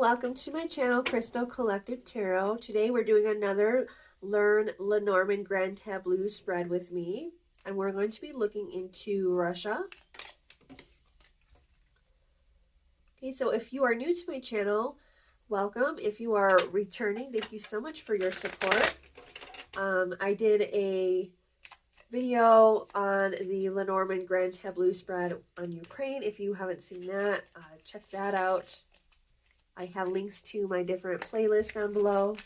welcome to my channel, Crystal Collective Tarot. Today we're doing another Learn Lenormand Grande Tableau spread with me, and we're going to be looking into Russia. Okay, so if you are new to my channel, welcome. If you are returning, thank you so much for your support. I did a video on the Lenormande Grande Tableau spread on Ukraine. If you haven't seen that, check that out. I have links to my different playlists down below.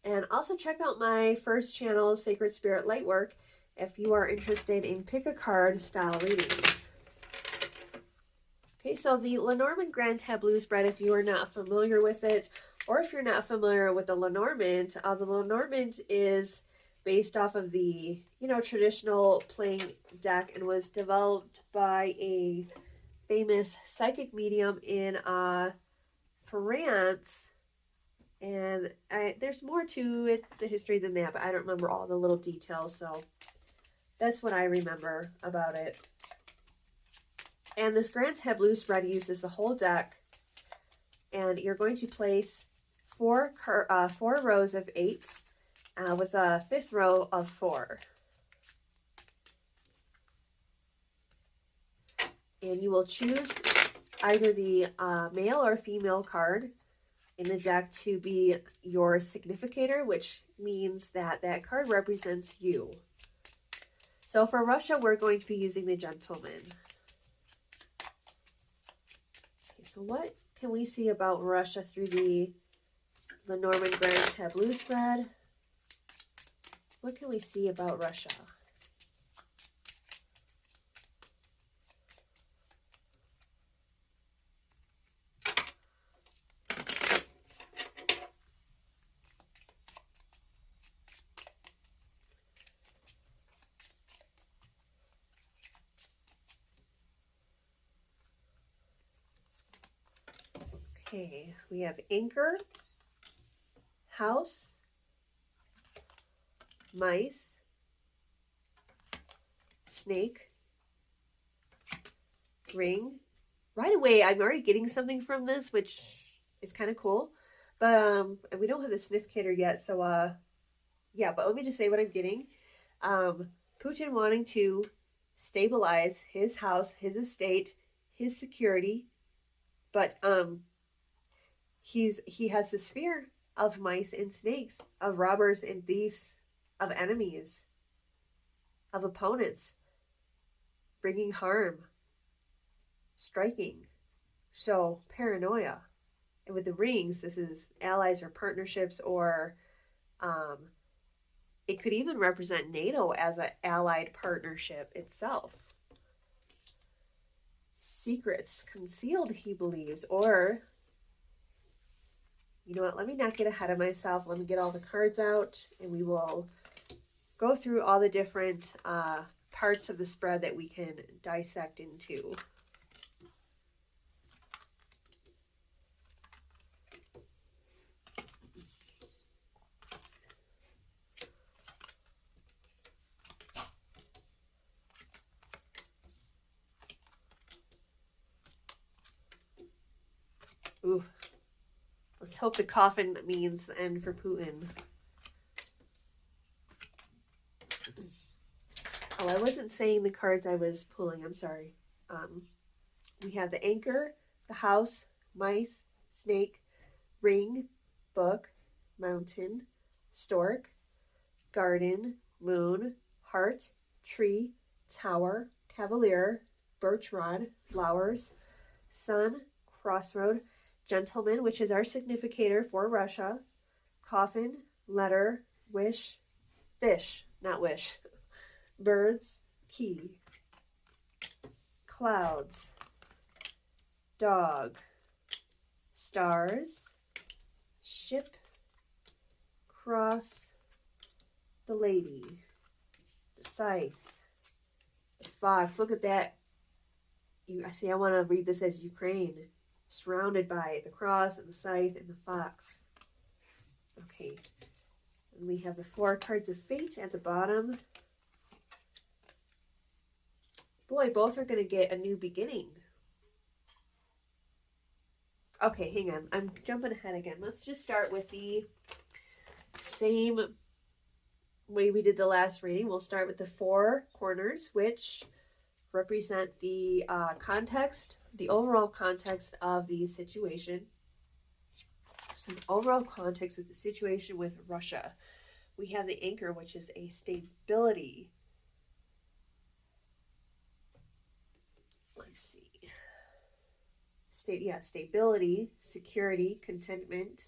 And also check out my first channel, Sacred Spirit Lightwork, if you are interested in pick a card style readings. Okay, so the Lenormande Grande Tableau spread, if you are not familiar with it, or if you're not familiar with the Lenormand is based off of the, traditional playing deck and was developed by a famous psychic medium in France. And there's more to it, the history than that, but I don't remember all the little details, so that's what I remember about it. And this Grand Tableau spread uses the whole deck, and you're going to place four rows of 8 with a 5th row of 4. And you will choose either the male or female card in the deck to be your significator, which means that that card represents you. So for Russia, we're going to be using the gentleman. Okay, so what can we see about Russia through the Lenormande Grande Tableau spread? What can we see about Russia? Okay, we have anchor, house, mice, snake, ring. Right away, I'm already getting something from this, which is kind of cool. But we don't have the significator yet, so yeah, but let me just say what I'm getting. Putin wanting to stabilize his house, his estate, his security, but he has this fear of mice and snakes, of robbers and thieves, of enemies, of opponents, bringing harm, striking. So paranoia. And with the rings, this is allies or partnerships, or it could even represent NATO as an allied partnership itself. Secrets concealed, he believes, or you know what, let me not get ahead of myself. Let me get all the cards out, and we will go through all the different parts of the spread that we can dissect into. Ooh. Let's hope the coffin means the end for Putin. Oh, I wasn't saying the cards I was pulling. I'm sorry. We have the anchor, the house, mice, snake, ring, book, mountain, stork, garden, moon, heart, tree, tower, cavalier, birch rod, flowers, sun, crossroad, gentleman, which is our significator for Russia, coffin, letter, wish, fish, not wish, birds, key, clouds, dog, stars, ship, cross, the lady, the scythe, the fox. Look at that. I see, I want to read this as Ukraine. Surrounded by the cross and the scythe and the fox. Okay. And we have the 4 cards of fate at the bottom. Boy, both are going to get a new beginning. Okay, hang on. I'm jumping ahead again. Let's just start with the same way we did the last reading. We'll start with the four corners, which represent the context, the overall context of the situation. So the overall context of the situation with Russia. We have the anchor, which is a stability. Let's see. Stability, security, contentment.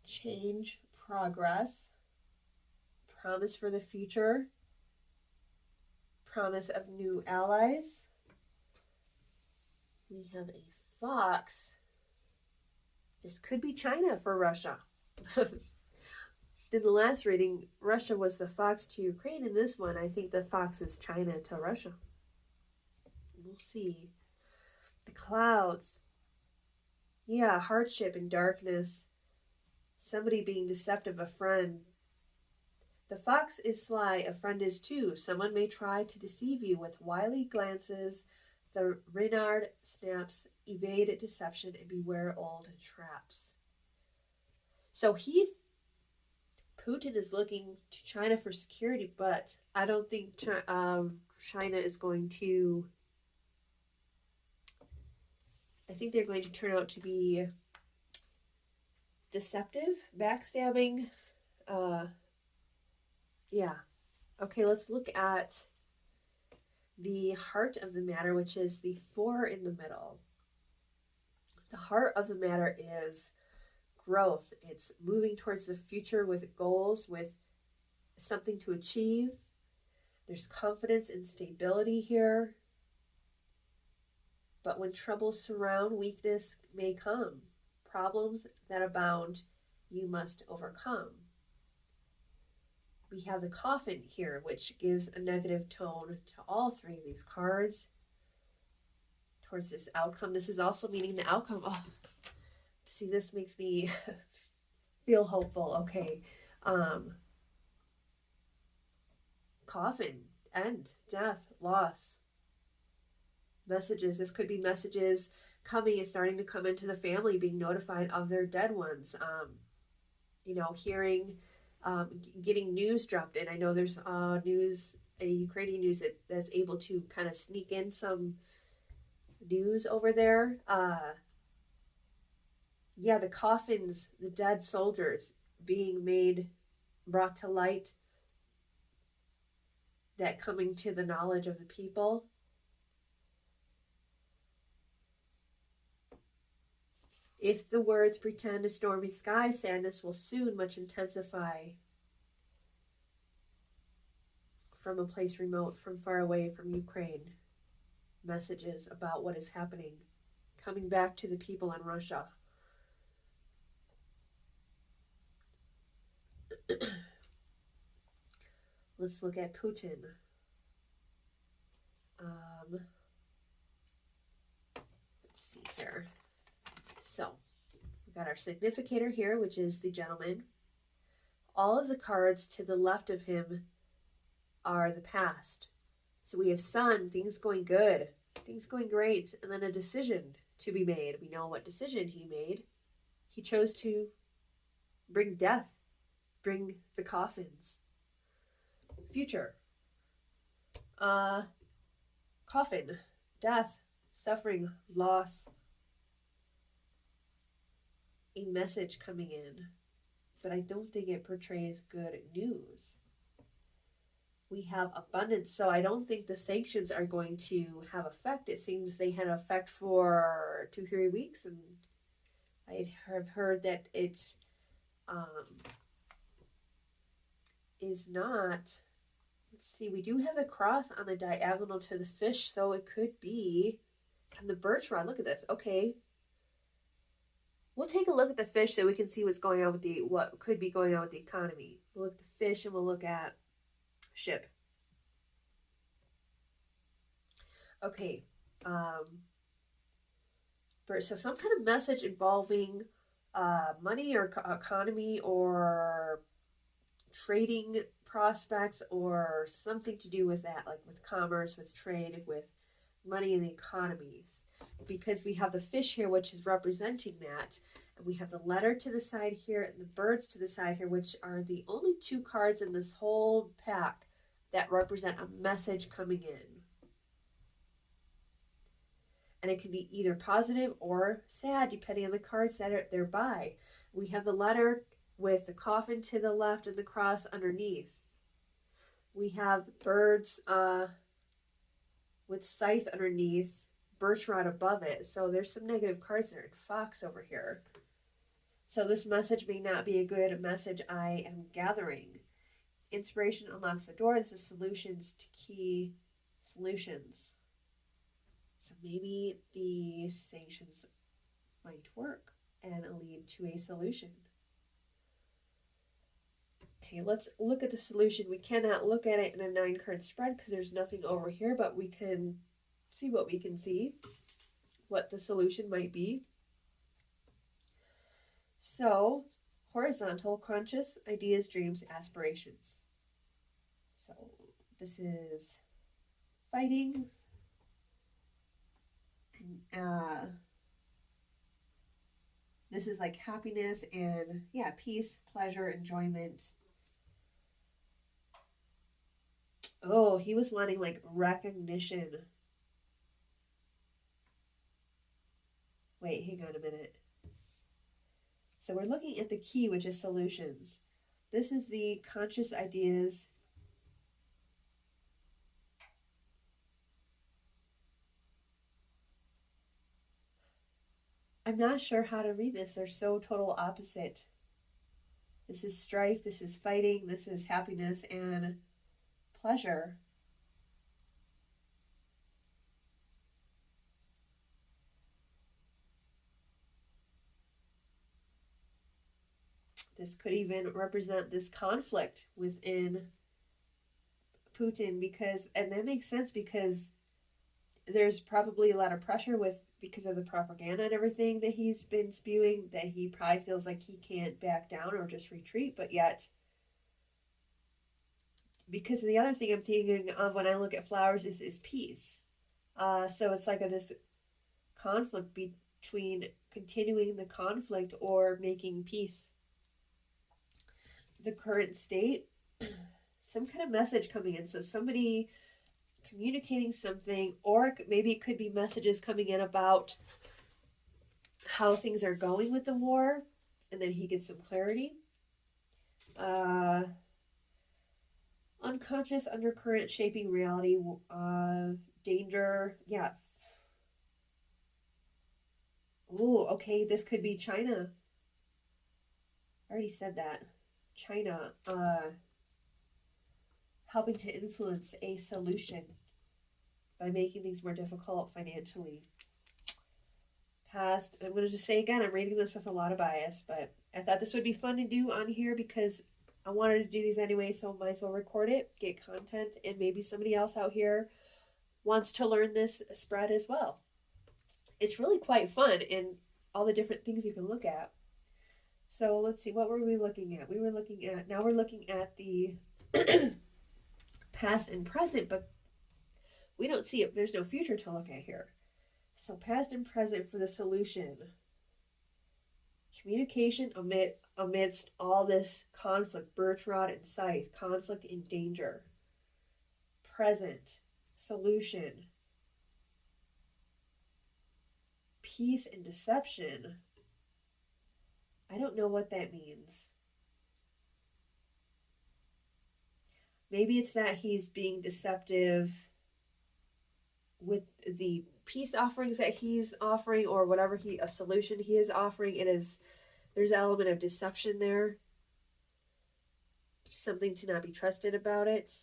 Change, progress, promise for the future, promise of new allies. We have a fox. This could be China for Russia. In the last reading, Russia was the fox to Ukraine. In this one, I think the fox is China to Russia. We'll see. The clouds. Yeah, hardship and darkness. Somebody being deceptive, a friend. The fox is sly, a friend is too. Someone may try to deceive you with wily glances. The Reynard snaps, evade deception, and beware old traps. So Putin is looking to China for security, but I don't think China is going to. I think they're going to turn out to be deceptive, backstabbing. Yeah. Okay, let's look at the heart of the matter, which is the four in the middle. The heart of the matter is growth. It's moving towards the future with goals, with something to achieve. There's confidence and stability here. But when troubles surround, weakness may come. Problems that abound, you must overcome. We have the coffin here, which gives a negative tone to all three of these cards towards this outcome. This is also meaning the outcome. Oh, see, this makes me feel hopeful. Okay. Coffin, end, death, loss. Messages. This could be messages coming and starting to come into the family, being notified of their dead ones. Hearing, getting news dropped in. I know there's Ukrainian news that's able to kind of sneak in some news over there. The coffins, the dead soldiers being brought to light, that coming to the knowledge of the people. If the words pretend a stormy sky, sadness will soon much intensify. From a place remote, from far away from Ukraine, messages about what is happening, coming back to the people in Russia. Let's look at Putin. Let's see here. So, we've got our significator here, which is the gentleman. All of the cards to the left of him are the past. So we have sun, things going good, things going great, and then a decision to be made. We know what decision he made. He chose to bring death, bring the coffins. Future. Coffin, death, suffering, loss. A message coming in, but I don't think it portrays good news. We have abundance, so I don't think the sanctions are going to have effect. It seems they had effect for 2-3 weeks, and I have heard that it is not. Let's see, we do have the cross on the diagonal to the fish, so it could be, and the birch rod, look at this, okay. We'll take a look at the fish so we can see what could be going on with the economy. We'll look at the fish and we'll look at ship. Okay. So some kind of message involving money or economy or trading prospects or something to do with that, like with commerce, with trade, with money in the economies. Because we have the fish here, which is representing that. And we have the letter to the side here and the birds to the side here, which are the only two cards in this whole pack that represent a message coming in. And it can be either positive or sad, depending on the cards that they're by. We have the letter with the coffin to the left and the cross underneath. We have birds with scythe underneath, birch rod above it. So there's some negative cards there. And fox over here. So this message may not be a good message I am gathering. Inspiration unlocks the door. This is solutions to key solutions. So maybe the sanctions might work and lead to a solution. Okay, let's look at the solution. We cannot look at it in a 9-card spread because there's nothing over here, but we can see what we can see, what the solution might be. So, horizontal, conscious, ideas, dreams, aspirations. So, this is fighting. And this is like happiness and, yeah, peace, pleasure, enjoyment. Oh, he was wanting like recognition. Wait, hang on a minute. So we're looking at the key, which is solutions. This is the conscious ideas. I'm not sure how to read this. They're so total opposite. This is strife, this is fighting, this is happiness and pleasure. This could even represent this conflict within Putin and that makes sense because there's probably a lot of pressure because of the propaganda and everything that he's been spewing, that he probably feels like he can't back down or just retreat, but yet, because the other thing I'm thinking of when I look at flowers is peace. So it's like this conflict between continuing the conflict or making peace. The current state, some kind of message coming in. So somebody communicating something, or maybe it could be messages coming in about how things are going with the war, and then he gets some clarity. Unconscious undercurrent shaping reality, danger, yeah. Ooh, okay, this could be China. I already said that. China, helping to influence a solution by making things more difficult financially. Past, I'm going to just say again, I'm reading this with a lot of bias, but I thought this would be fun to do on here because I wanted to do these anyway, so might as well record it, get content, and maybe somebody else out here wants to learn this spread as well. It's really quite fun and all the different things you can look at. So let's see, what were we looking at? Now we're looking at the past and present, but we don't see it. There's no future to look at here. So past and present for the solution. Communication amidst all this conflict, birch rod and scythe, conflict and danger. Present, solution. Peace and deception. I don't know what that means. Maybe it's that he's being deceptive with the peace offerings that he's offering, or whatever a solution he is offering. There's an element of deception there. Something to not be trusted about it.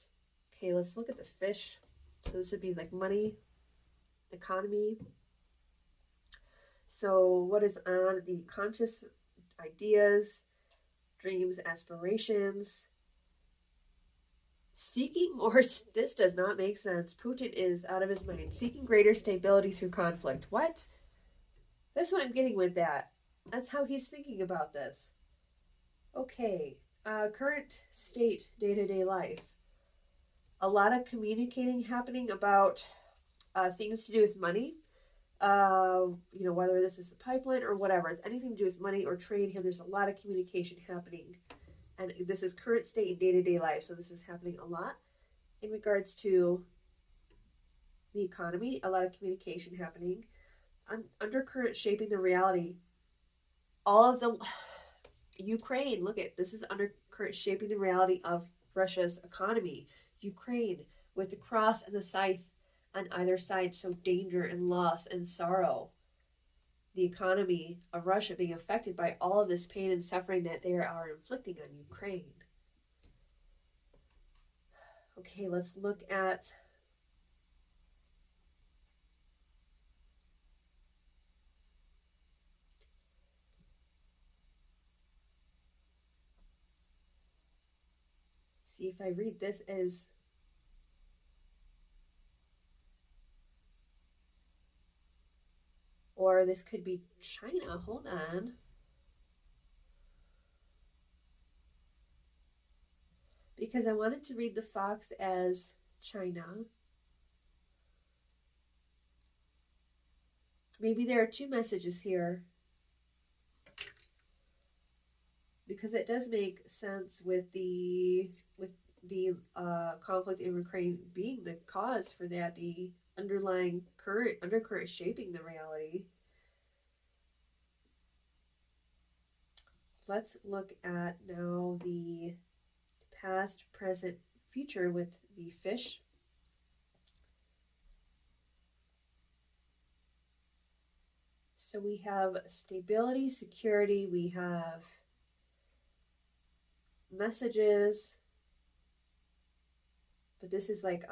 Okay, let's look at the fish. So this would be like money, economy. So what is on the conscious ideas, dreams, aspirations, seeking, or this does not make sense. Putin is out of his mind. Seeking greater stability through conflict. What? That's what I'm getting with that. That's how he's thinking about this. Okay. Current state, day-to-day life. A lot of communicating happening about things to do with money. Whether this is the pipeline or whatever, it's anything to do with money or trade here. There's a lot of communication happening, and this is current state in day-to-day life. So this is happening a lot in regards to the economy. A lot of communication happening. Undercurrent shaping the reality. All of the Ukraine. Look at this is undercurrent shaping the reality of Russia's economy. Ukraine with the cross and the scythe on either side, so danger and loss and sorrow. The economy of Russia being affected by all of this pain and suffering that they are inflicting on Ukraine. Okay, let's look at see if I read this as or this could be China. Hold on. Because I wanted to read the fox as China. Maybe there are two messages here. Because it does make sense with the conflict in Ukraine being the cause for that, the underlying undercurrent shaping the reality. Let's look at now the past, present, future with the fish. So we have stability, security, we have messages, but this is like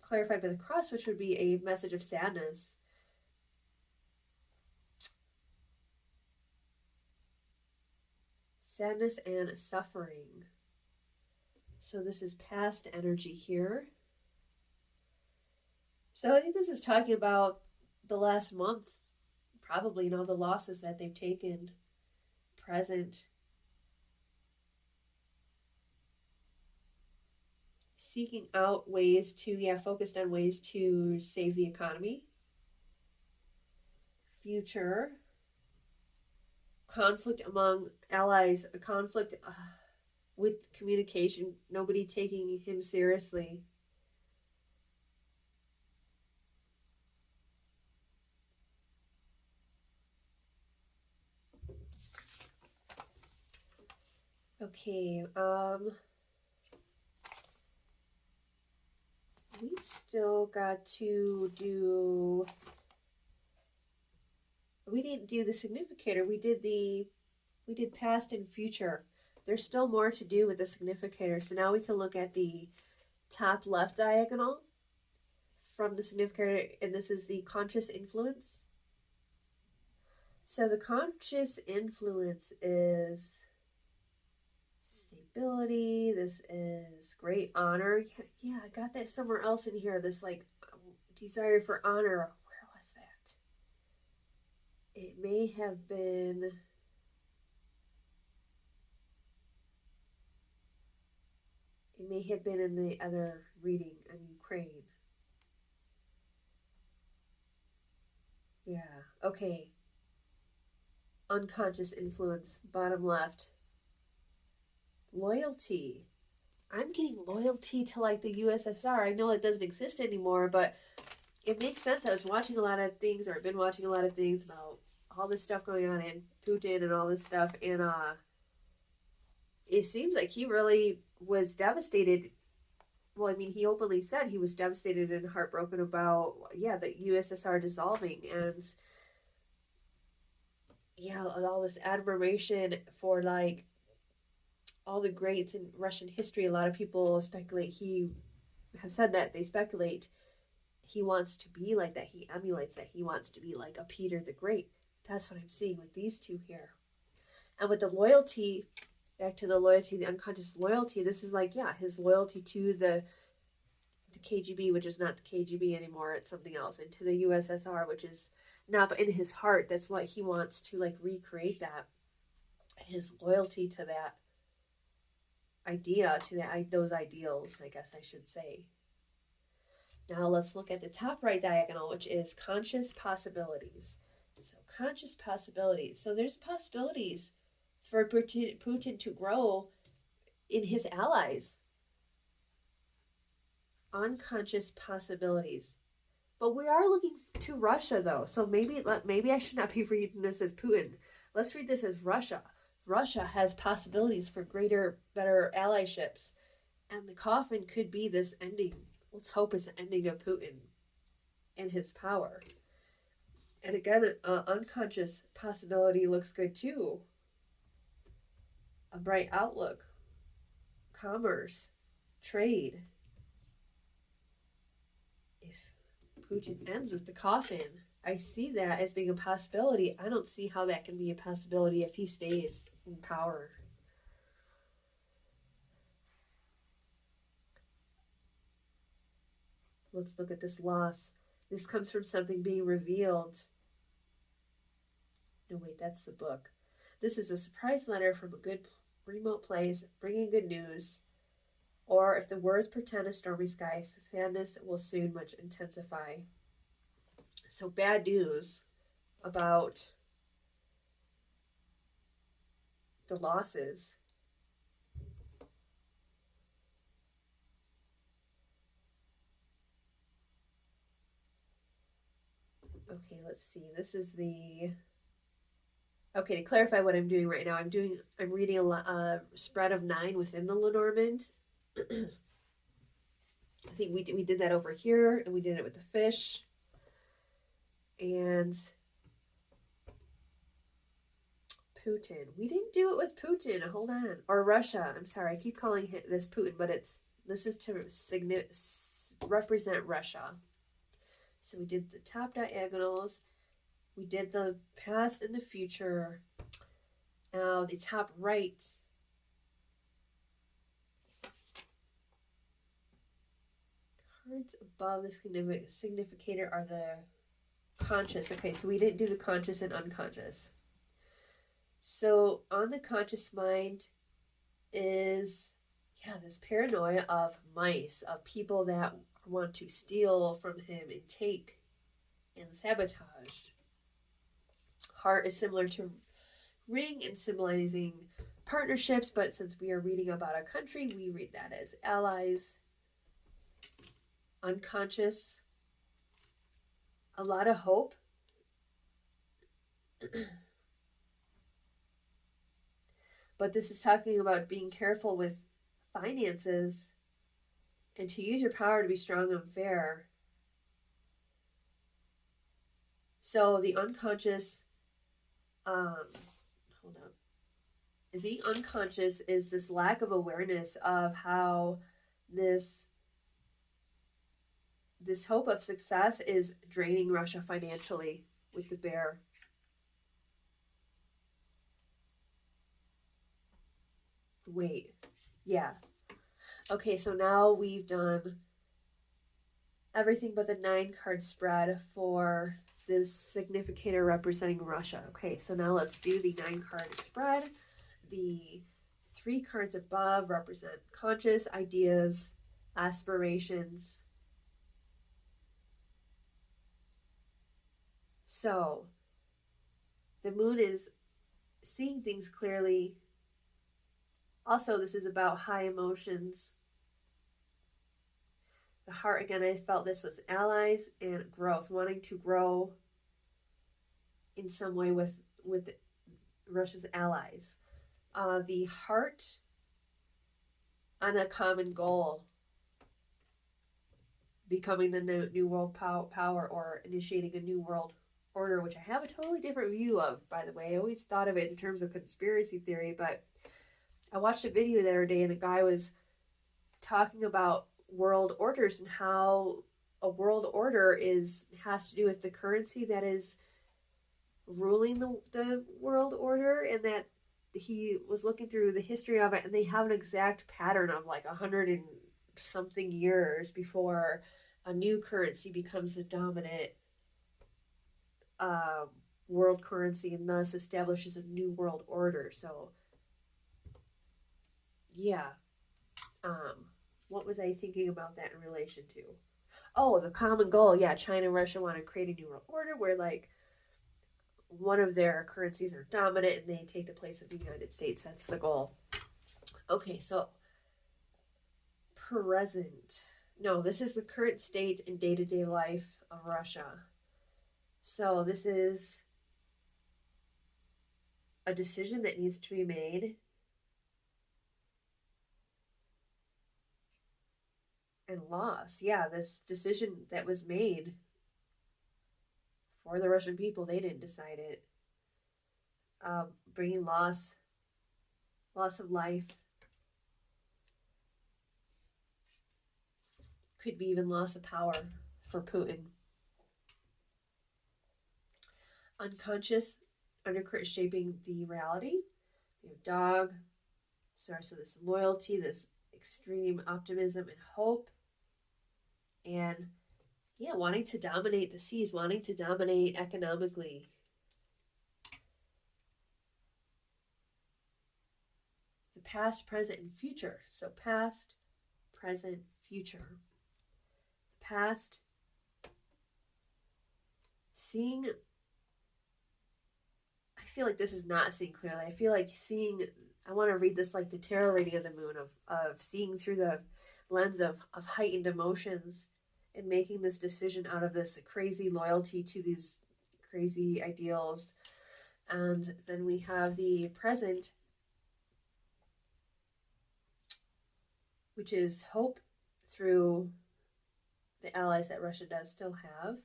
clarified by the cross, which would be a message of sadness. Sadness and suffering. So this is past energy here. So I think this is talking about the last month, probably, the losses that they've taken. Present. Seeking out ways to, focused on ways to save the economy. Future. Conflict among allies, a conflict with communication, nobody taking him seriously. Okay, we still got to do, we didn't do the significator. We did past and future. There's still more to do with the significator. So now we can look at the top left diagonal from the significator, and this is the conscious influence. So the conscious influence is stability. This is great honor. Yeah, I got that somewhere else in here. This like desire for honor. Where was that? It may have been. It may have been in the other reading on Ukraine. Yeah. Okay. Unconscious influence, bottom left. Loyalty. I'm getting loyalty to like the USSR. I know it doesn't exist anymore, but it makes sense. I was watching a lot of things, or I've been watching a lot of things about all this stuff going on in Putin and all this stuff, and it seems like he really was devastated. Well, I mean, he openly said he was devastated and heartbroken about, the USSR dissolving, and all this admiration for like all the greats in Russian history. A lot of people speculate have said that they speculate he wants to be like that. He emulates that. He wants to be like a Peter the Great. That's what I'm seeing with these two here. And with the loyalty, back to the loyalty, the unconscious loyalty, this is like, his loyalty to the KGB, which is not the KGB anymore, it's something else, and to the USSR, which is not, but in his heart, that's what he wants to like recreate that. his loyalty to that idea, to those ideals, I guess I should say. Now let's look at the top right diagonal, which is conscious possibilities. So conscious possibilities. So there's possibilities for Putin to grow in his allies. Unconscious possibilities. But we are looking to Russia, though. So maybe I should not be reading this as Putin. Let's read this as Russia. Russia has possibilities for greater, better allyships. And the coffin could be this ending. Let's hope it's the ending of Putin and his power. And again, unconscious possibility looks good too. A bright outlook, commerce, trade. If Putin ends with the coffin, I see that as being a possibility. I don't see how that can be a possibility if he stays in power. Let's look at this loss. This comes from something being revealed. No, wait, that's the book. This is a surprise letter from a good remote place, bringing good news. Or if the words portend a stormy sky, sadness will soon much intensify. So bad news about the losses. Okay, let's see. This is the... Okay, to clarify what I'm doing right now, I'm reading a spread of 9 within the Lenormand. I think we did that over here, and we did it with the fish. And Putin. We didn't do it with Putin. Hold on. Or Russia. I'm sorry. I keep calling this Putin, but this is to represent Russia. So we did the top diagonals. We did the past and the future. Now the top right. Cards above the significator are the conscious. Okay, so we didn't do the conscious and unconscious. So on the conscious mind is, this paranoia of mice, of people that want to steal from him and take and sabotage. Heart is similar to ring in symbolizing partnerships, but since we are reading about a country, we read that as allies. Unconscious, a lot of hope. But this is talking about being careful with finances and to use your power to be strong and fair. So the unconscious, hold up. The unconscious is this lack of awareness of how this hope of success is draining Russia financially with the bear. Wait, yeah. Okay, so now we've done everything but the 9-card spread for this significator representing Russia. Okay, so now let's do the 9-card spread. The 3 cards above represent conscious ideas, aspirations. So the moon is seeing things clearly. Also, this is about high emotions. The heart, again, I felt this was allies and growth, wanting to grow in some way with Russia's allies. The heart on a common goal, becoming the new world power or initiating a new world order, which I have a totally different view of, by the way. I always thought of it in terms of conspiracy theory, but I watched a video the other day and a guy was talking about world orders and how a world order has to do with the currency that is ruling the world order, and that he was looking through the history of it, and they have an exact pattern of like 100 and something years before a new currency becomes the dominant world currency and thus establishes a new world order. So, yeah. What was I thinking about that in relation to? Oh, the common goal. Yeah, China and Russia want to create a new world order where, like, one of their currencies are dominant and they take the place of the United States. That's the goal. Okay, so present. No, this is the current state and day-to-day life of Russia. So this is a decision that needs to be made. And loss. Yeah, this decision that was made for the Russian people, they didn't decide it. Bringing loss of life. Could be even loss of power for Putin. Unconscious undercurrent shaping the reality. We have dog. So this loyalty, this extreme optimism and hope. And yeah, wanting to dominate the seas, wanting to dominate economically. The past, present, and future. So past, present, future. The past, seeing, I feel like this is not seeing clearly. I feel like seeing, I want to read this like the tarot reading of the moon, of seeing through the lens of heightened emotions and making this decision out of this crazy loyalty to these crazy ideals. And then we have the present, which is hope through the allies that Russia does still have.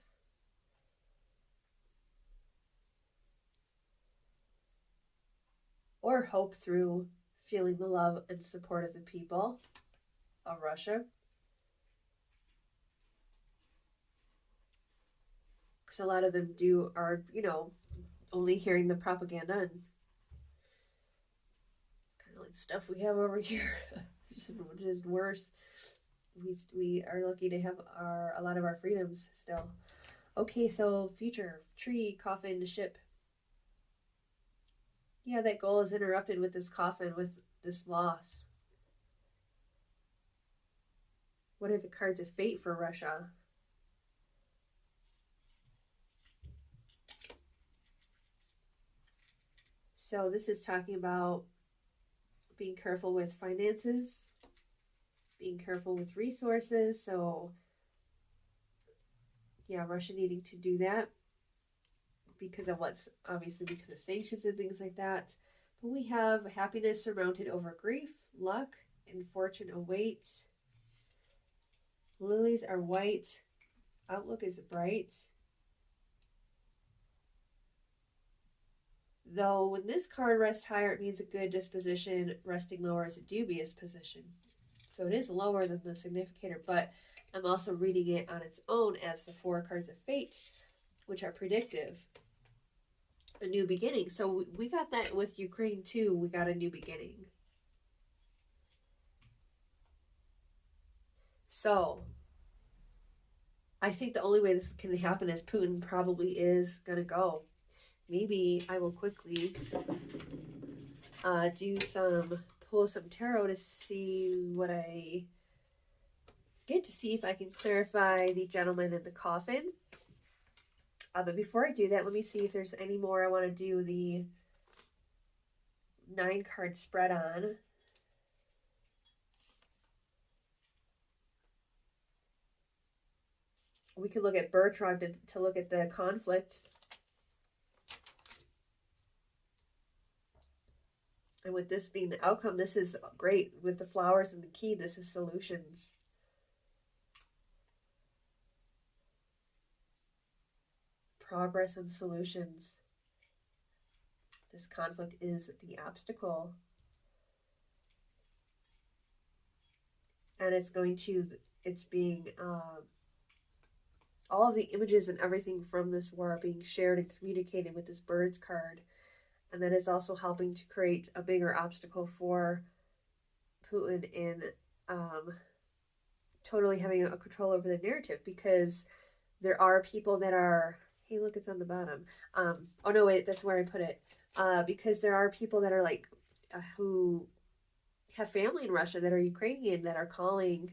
Or hope through feeling the love and support of the people of Russia. Because a lot of them are, only hearing the propaganda and kind of like stuff we have over here. just worse. We are lucky to have a lot of our freedoms still. Okay, so future, tree, coffin, ship. Yeah, that goal is interrupted with this coffin, with this loss. What are the cards of fate for Russia? So this is talking about being careful with finances, being careful with resources. So yeah, Russia needing to do that because of because of sanctions and things like that. But we have happiness surmounted over grief, luck and fortune await. Lilies are white. Outlook is bright. Though when this card rests higher, it means a good disposition. Resting lower is a dubious position. So it is lower than the significator, but I'm also reading it on its own as the 4 cards of fate, which are predictive. A new beginning. So we got that with Ukraine too. We got a new beginning. So I think the only way this can happen is Putin probably is going to go. Maybe I will quickly pull some tarot to see what I get, to see if I can clarify the gentleman in the coffin. But before I do that, let me see if there's any more I want to do the 9-card spread on. We could look at Bertrand to look at the conflict. And with this being the outcome, this is great. With the flowers and the key, this is solutions. Progress and solutions. This conflict is the obstacle. And it's being, all of the images and everything from this war are being shared and communicated with this birds card. And that is also helping to create a bigger obstacle for Putin in totally having a control over the narrative, because there are people that are Hey, look, it's on the bottom. Oh no, wait, that's where I put it. Because there are people that are like, who have family in Russia that are Ukrainian that are calling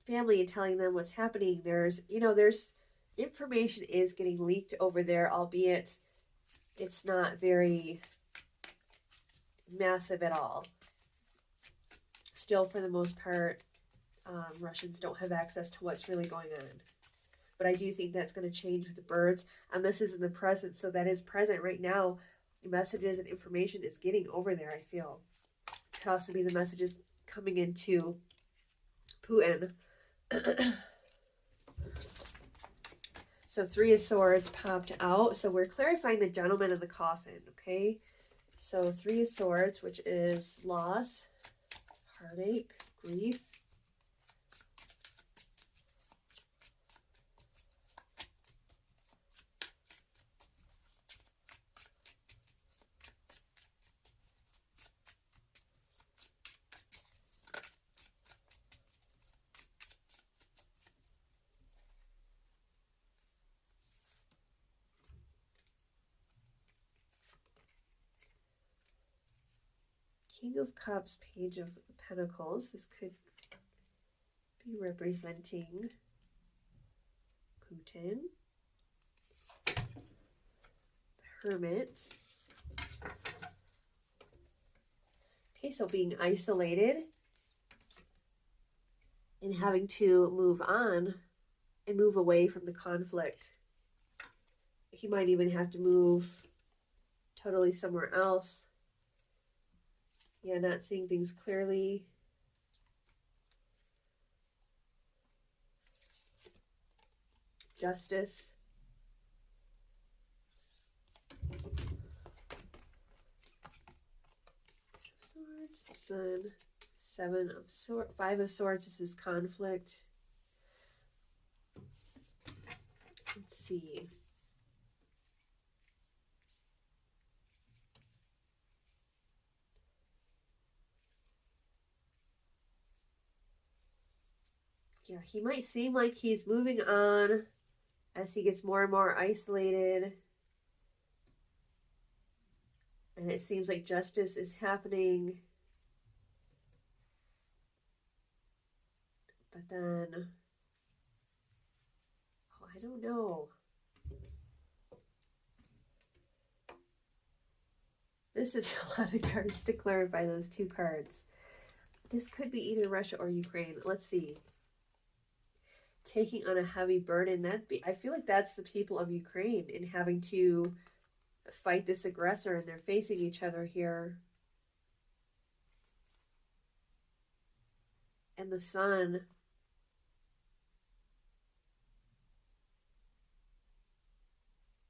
family and telling them what's happening. There's information is getting leaked over there, albeit it's not very massive at all. Still, for the most part, Russians don't have access to what's really going on. But I do think that's going to change with the birds. And this is in the present, so that is present right now. Messages and information is getting over there, I feel. It could also be the messages coming into Putin. So 3 of Swords popped out. So we're clarifying the gentleman in the coffin, okay? So 3 of Swords, which is loss, heartache, grief. King of Cups, Page of Pentacles. This could be representing Putin. The Hermit. Okay, so being isolated and having to move on and move away from the conflict. He might even have to move totally somewhere else. Yeah, not seeing things clearly. Justice. Swords, the Sun. 7 of Swords, 5 of Swords. This is conflict. Let's see. Yeah, he might seem like he's moving on as he gets more and more isolated. And it seems like justice is happening. But then, oh, I don't know. This is a lot of cards to clarify those 2 cards. This could be either Russia or Ukraine. Let's see. Taking on a heavy burden. I feel like that's the people of Ukraine and having to fight this aggressor, and they're facing each other here. And the Sun.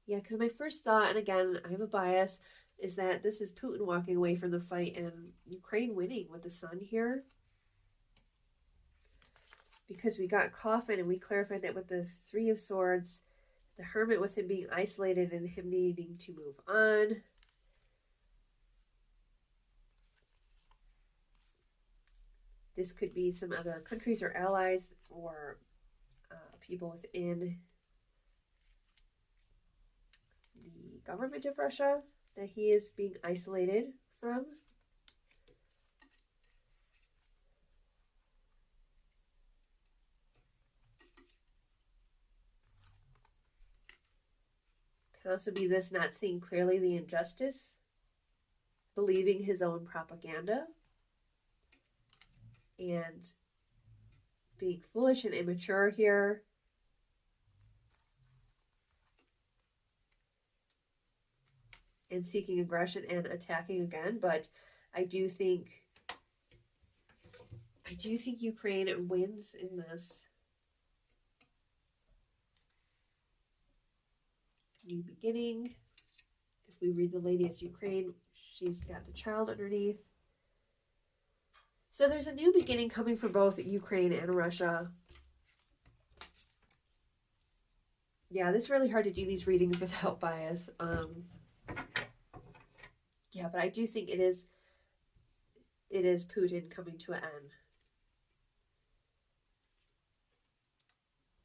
Yeah, because my first thought, and again, I have a bias, is that this is Putin walking away from the fight and Ukraine winning with the Sun here. Because we got coffin and we clarified that with the 3 of Swords, the Hermit with him being isolated and him needing to move on. This could be some other countries or allies or people within the government of Russia that he is being isolated from. Can also be this not seeing clearly the injustice, believing his own propaganda, and being foolish and immature here. And seeking aggression and attacking again, but I do think Ukraine wins in this. New beginning. If we read the lady as Ukraine, she's got the child underneath. So there's a new beginning coming for both Ukraine and Russia. Yeah, this is really hard to do these readings without bias. Yeah, but I do think it is Putin coming to an end.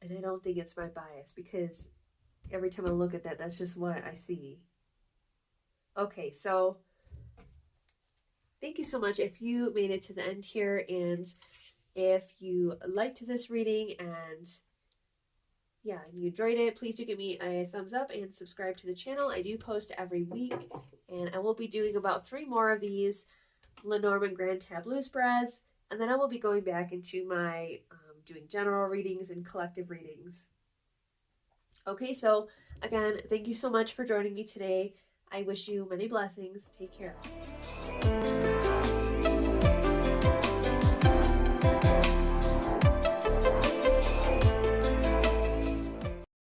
And I don't think it's my bias, because every time I look at that, that's just what I see. Okay, so thank you so much if you made it to the end here, and if you liked this reading and yeah, you enjoyed it, please do give me a thumbs up and subscribe to the channel. I do post every week, and I will be doing about 3 more of these Lenormande Grande Tableau spreads, and then I will be going back into my doing general readings and collective readings. Okay, so again, thank you so much for joining me today. I wish you many blessings. Take care.